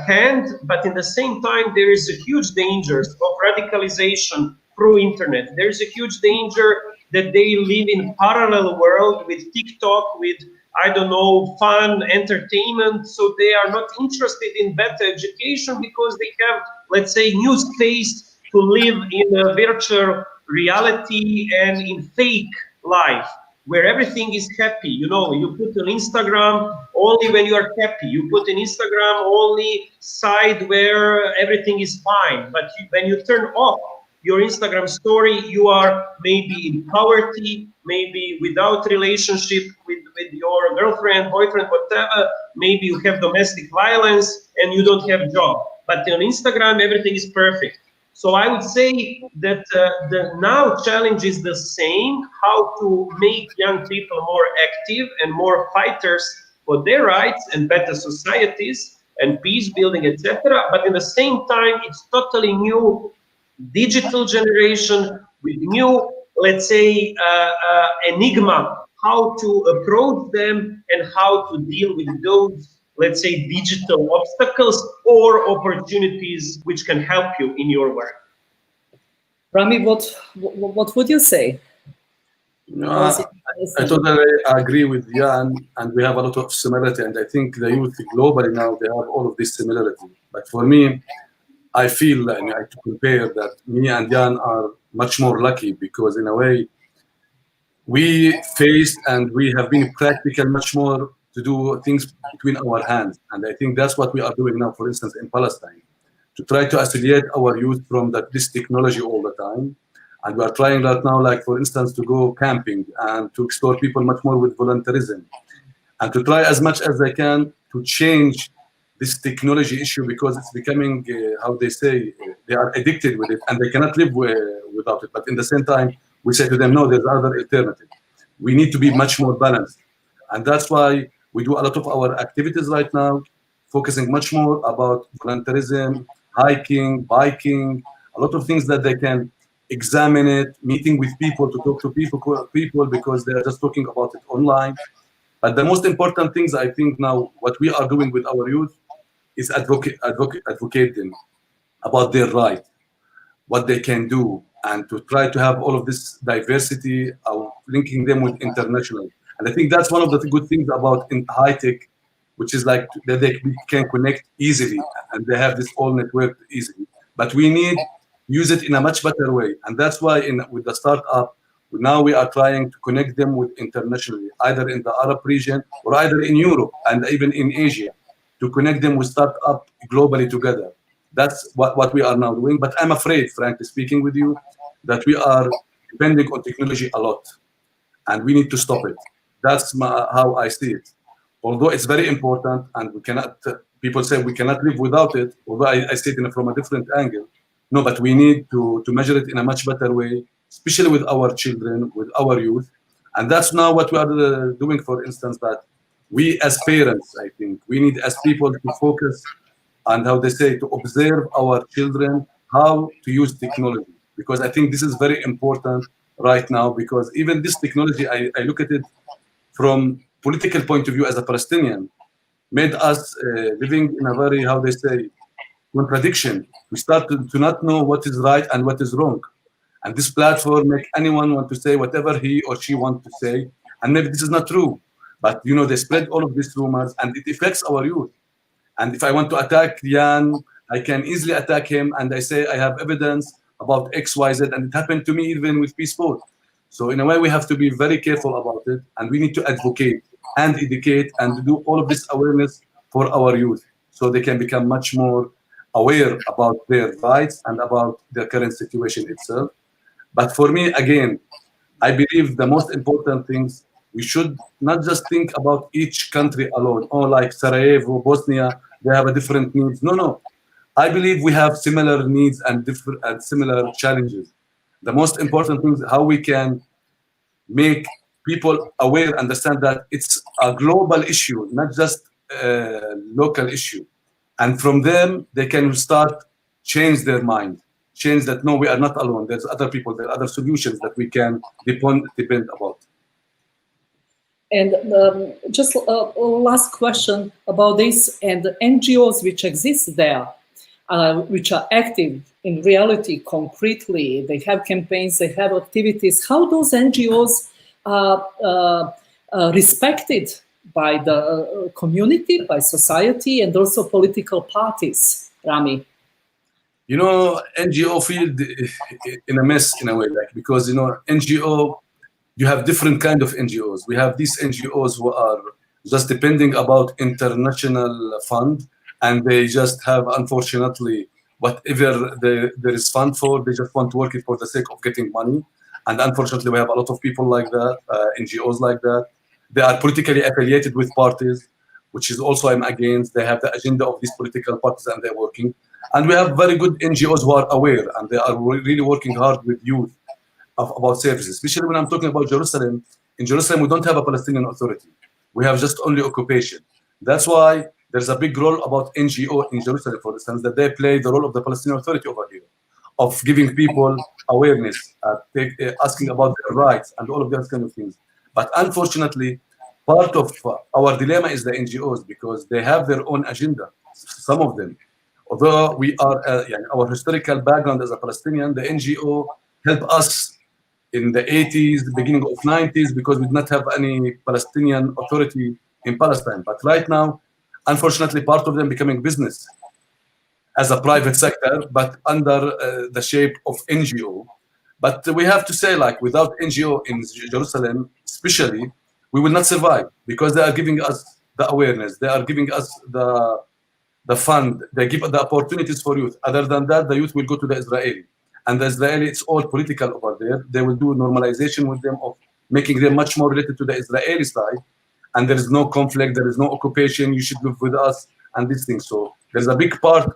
hand, but in the same time, there is a huge danger of radicalization through internet. There's a huge danger that they live in parallel world with TikTok, with, I don't know, fun, entertainment. So they are not interested in better education because they have, let's say, new space to live in a virtual reality and in fake life, where everything is happy. You know, you put on Instagram only when you are happy. You put in Instagram only side where everything is fine. But when you turn off your Instagram story, you are maybe in poverty, maybe without relationship with your girlfriend, boyfriend, whatever. Maybe you have domestic violence and you don't have a job. But on Instagram, everything is perfect. So I would say that the now challenge is the same, how to make young people more active and more fighters for their rights and better societies and peace building, etc. But in the same time, it's totally new digital generation with new, let's say, enigma, how to approach them and how to deal with those, let's say, digital obstacles or opportunities which can help you in your work. Rami, what would you say? I totally agree with Jan, and we have a lot of similarity, and I think the youth globally now, they have all of this similarity. But for me, I feel, and I have to compare, that me and Jan are much more lucky because in a way, we faced and we have been practical much more to do things between our hands. And I think that's what we are doing now, for instance, in Palestine, to try to isolate our youth from this technology all the time. And we are trying right now, like, for instance, to go camping and to explore people much more with voluntarism and to try as much as they can to change this technology issue because it's becoming, how they say, they are addicted with it and they cannot live without it. But in the same time, we say to them, no, there's other alternative. We need to be much more balanced. And that's why we do a lot of our activities right now, focusing much more about voluntarism, hiking, biking, a lot of things that they can examine it, meeting with people, to talk to people because they're just talking about it online. But the most important things, I think now, what we are doing with our youth is advocate them about their right, what they can do, and to try to have all of this diversity, linking them with international. And I think that's one of the good things about in high tech, which is like that they can connect easily and they have this all network easily. But we need to use it in a much better way. And that's why with the startup, now we are trying to connect them with internationally, either in the Arab region or either in Europe and even in Asia, to connect them with startup globally together. That's what we are now doing. But I'm afraid, frankly speaking with you, that we are depending on technology a lot and we need to stop it. That's how I see it. Although it's very important and we cannot, people say we cannot live without it, although I see it from a different angle. No, but we need to measure it in a much better way, especially with our children, with our youth. And that's now what we are doing, for instance, that we as parents, I think, we need as people to focus on how they say, to observe our children, how to use technology. Because I think this is very important right now, because even this technology, I look at it from political point of view as a Palestinian, made us living in a very, how they say, contradiction. We start to not know what is right and what is wrong. And this platform make anyone want to say whatever he or she want to say. And maybe this is not true. But, you know, they spread all of these rumors and it affects our youth. And if I want to attack Jan, I can easily attack him. And I say, I have evidence about X, Y, Z. And it happened to me even with Peace Boat. So in a way, we have to be very careful about it. And we need to advocate and educate and do all of this awareness for our youth so they can become much more aware about their rights and about their current situation itself. But for me, again, I believe the most important things, we should not just think about each country alone, or like Sarajevo, Bosnia, they have a different needs. No. I believe we have similar needs and different and similar challenges. The most important thing is how we can make people aware, understand that it's a global issue, not just a local issue. And from them, they can start change their mind, change that, no, we are not alone. There's other people, there are other solutions that we can depend about. And just a last question about this, and the NGOs which exist there, which are active in reality, concretely, they have campaigns, they have activities. How those NGOs are respected by the community, by society, and also political parties, Rami? You know, NGO field in a mess in a way, like, because, you know, NGO, you have different kind of NGOs. We have these NGOs who are just depending about international fund, and they just have, unfortunately, whatever there is fund for, they just want to work it for the sake of getting money. And unfortunately, we have a lot of people like that, NGOs like that. They are politically affiliated with parties, which is also I'm against. They have the agenda of these political parties and they're working. And we have very good NGOs who are aware, and they are really working hard with youth about services, especially when I'm talking about Jerusalem. In Jerusalem, we don't have a Palestinian Authority. We have just only occupation. That's why there's a big role about NGO in Jerusalem, for instance, that they play the role of the Palestinian Authority over here, of giving people awareness, asking about their rights and all of those kind of things. But unfortunately, part of our dilemma is the NGOs, because they have their own agenda, some of them. Although we are, our historical background as a Palestinian, the NGO helped us in the 80s, the beginning of 90s, because we did not have any Palestinian Authority in Palestine. But right now, unfortunately, part of them becoming business as a private sector, but under the shape of NGO. But we have to say, like, without NGO in Jerusalem, especially, we will not survive, because they are giving us the awareness, they are giving us the fund, they give the opportunities for youth. Other than that, the youth will go to the Israeli. And the Israeli, it's all political over there. They will do normalization with them, of making them much more related to the Israeli side. And there is no conflict, there is no occupation, you should live with us, and these things. So there's a big part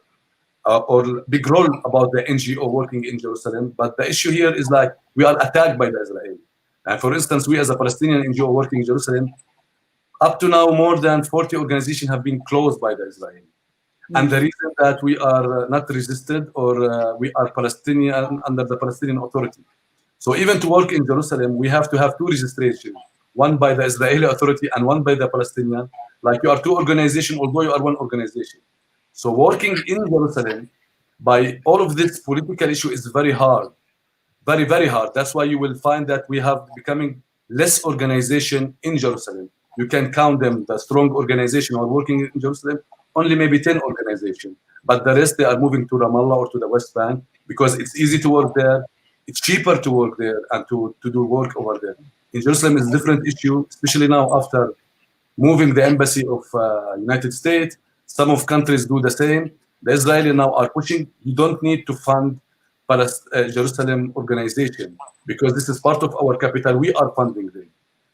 or big role about the NGO working in Jerusalem. But the issue here is, like, we are attacked by the Israeli. And for instance, we as a Palestinian NGO working in Jerusalem, up to now, more than 40 organizations have been closed by the Israeli. And the reason that we are not resisted, or we are Palestinian under the Palestinian Authority. So even to work in Jerusalem, we have to have two registrations, one by the Israeli Authority and one by the Palestinian. Like, you are two organizations, although you are one organization. So working in Jerusalem by all of this political issue is very hard, very, very hard. That's why you will find that we have becoming less organization in Jerusalem. You can count them, the strong organization who are working in Jerusalem, only maybe 10 organizations, but the rest, they are moving to Ramallah or to the West Bank, because it's easy to work there, it's cheaper to work there and to do work over there. In Jerusalem, it's a different issue, especially now after moving the embassy of United States. Some of countries do the same. The Israeli now are pushing, you don't need to fund Jerusalem organization, because this is part of our capital, we are funding them.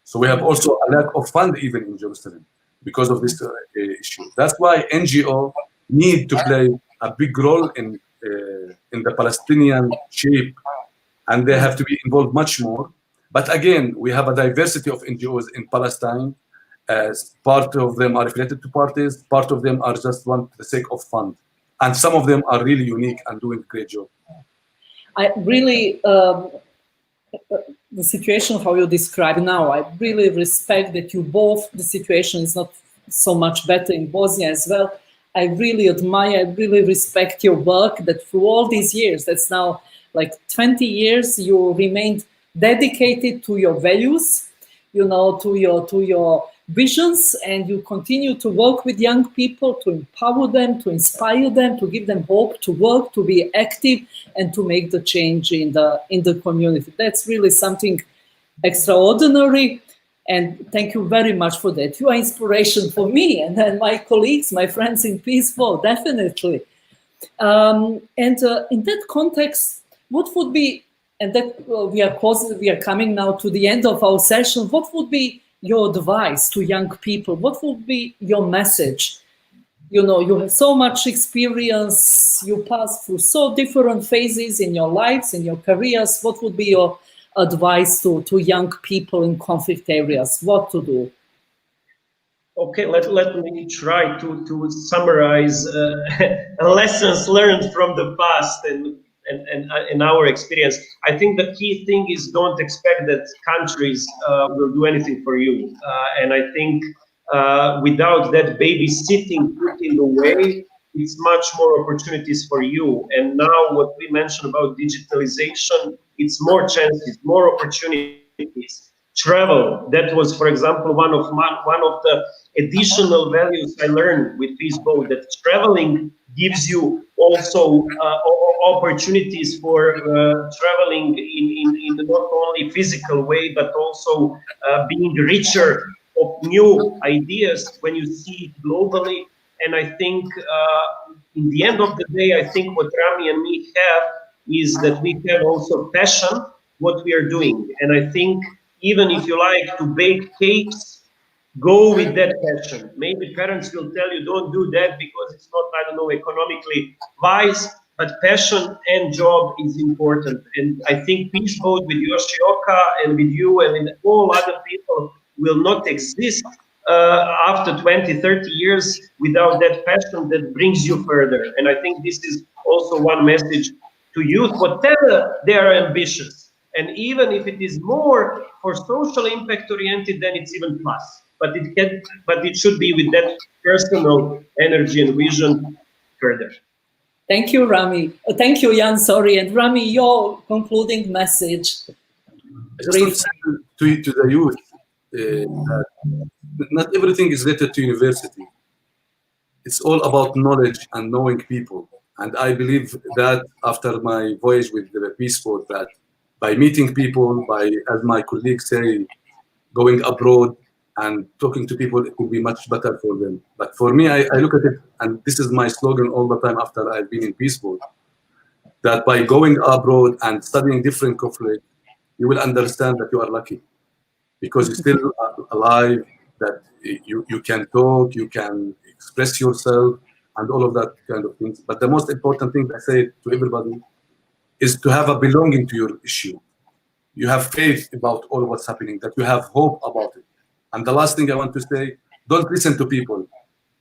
So we have also a lack of fund even in Jerusalem, because of this issue. That's why NGO need to play a big role in the Palestinian shape, and they have to be involved much more. But again, we have a diversity of NGOs in Palestine. As part of them are affiliated to parties, part of them are just want the sake of fund, and some of them are really unique and doing a great job. I really, the situation how you describe now, I really respect that you both, the situation is not so much better in Bosnia as well. I really admire, I really respect your work, that through all these years, that's now like 20 years, you remained dedicated to your values, you know, to your visions, and you continue to work with young people, to empower them, to inspire them, to give them hope, to work, to be active, and to make the change in the community. That's really something extraordinary, and thank you very much for that. You are inspiration for me and then my colleagues, my friends in Peaceful, definitely. And in that context, what would be, and that we are coming now to the end of our session, what would be your advice to young people? What would be your message? You know, you have so much experience, you pass through so different phases in your lives, in your careers. What would be your advice to young people in conflict areas? What to do? Okay, let me try to summarize lessons learned from the past and our experience. I think the key thing is don't expect that countries will do anything for you. And I think without that babysitting put in the way, it's much more opportunities for you. And now what we mentioned about digitalization, it's more chances, more opportunities. Travel, that was, for example, one of the additional values I learned with Facebook, that traveling gives you also opportunities for traveling in not only physical way, but also being richer of new ideas when you see it globally. And I think in the end of the day, I think what Rami and me have is that we have also passion what we are doing. And I think even if you like to bake cakes, go with that passion. Maybe parents will tell you don't do that because it's not, I don't know, economically wise, but passion and job is important. And I think Peace Boat with Yoshioka and with you and with all other people will not exist after 20, 30 years without that passion that brings you further. And I think this is also one message to youth, whatever they are ambitious. And even if it is more for social impact oriented, then it's even plus. But it should be with that personal energy and vision further. Thank you, Rami. Thank you, Jan. Sorry, and Rami, your concluding message. Just to the youth, that not everything is related to university. It's all about knowledge and knowing people. And I believe that after my voyage with the Peace Boat, that by meeting people, by, as my colleagues say, going abroad and talking to people, it will be much better for them. But for me, I look at it, and this is my slogan all the time after I've been in Peace Boat, that by going abroad and studying different conflict, you will understand that you are lucky because you're still alive, that you can talk, you can express yourself, and all of that kind of things. But the most important thing I say to everybody is to have a belonging to your issue. You have faith about all what's happening, that you have hope about it. And the last thing I want to say, don't listen to people.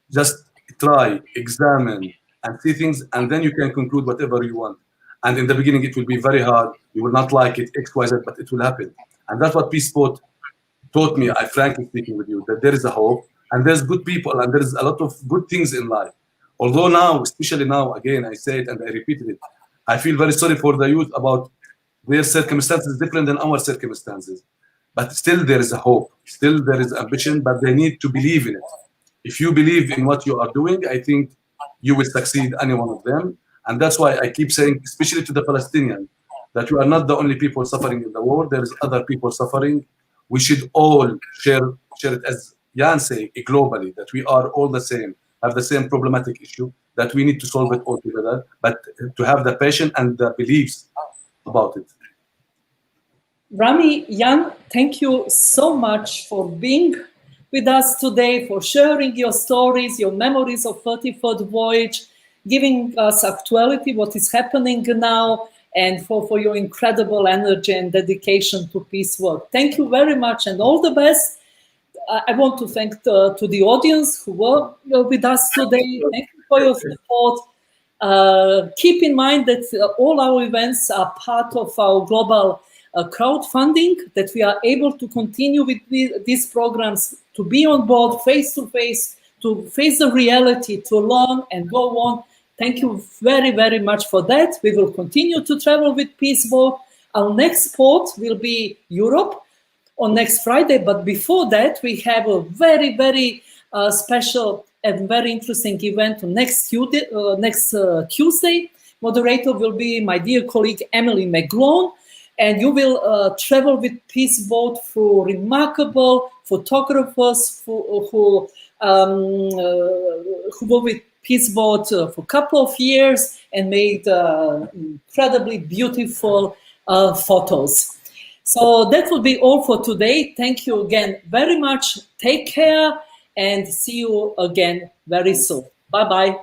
Just try, examine, and see things, and then you can conclude whatever you want. And in the beginning, it will be very hard. You will not like it, X, Y, Z, but it will happen. And that's what Peace Boat taught me, I frankly speaking with you, that there is a hope, and there's good people, and there's a lot of good things in life. Although now, especially now, again, I say it and I repeated it, I feel very sorry for the youth about their circumstances different than our circumstances. But still there is a hope, still there is ambition, but they need to believe in it. If you believe in what you are doing, I think you will succeed, any one of them. And that's why I keep saying, especially to the Palestinians, that you are not the only people suffering in the war, there is other people suffering. We should all share it, as Jan say, globally, that we are all the same, have the same problematic issue, that we need to solve it all together, but to have the passion and the beliefs about it. Rami, Jan, thank you so much for being with us today, for sharing your stories, your memories of 34th voyage, giving us actuality, what is happening now, and for your incredible energy and dedication to peace work. Thank you very much and all the best. I want to thank to the audience who were with us today. Thank you for your support. Keep in mind that all our events are part of our global crowdfunding, that we are able to continue with these programs, to be on board face to face the reality, to learn and go on. Thank you very, very much for that. We will continue to travel with Peace Boat. Our next port will be Europe on next Friday, but before that, we have a very, very special and very interesting event next Tuesday. Moderator will be my dear colleague Emily McGlone, and you will travel with Peace Boat through remarkable photographers who were with Peace Boat for a couple of years and made incredibly beautiful photos. So that will be all for today. Thank you again very much. Take care and see you again very soon. Bye-bye.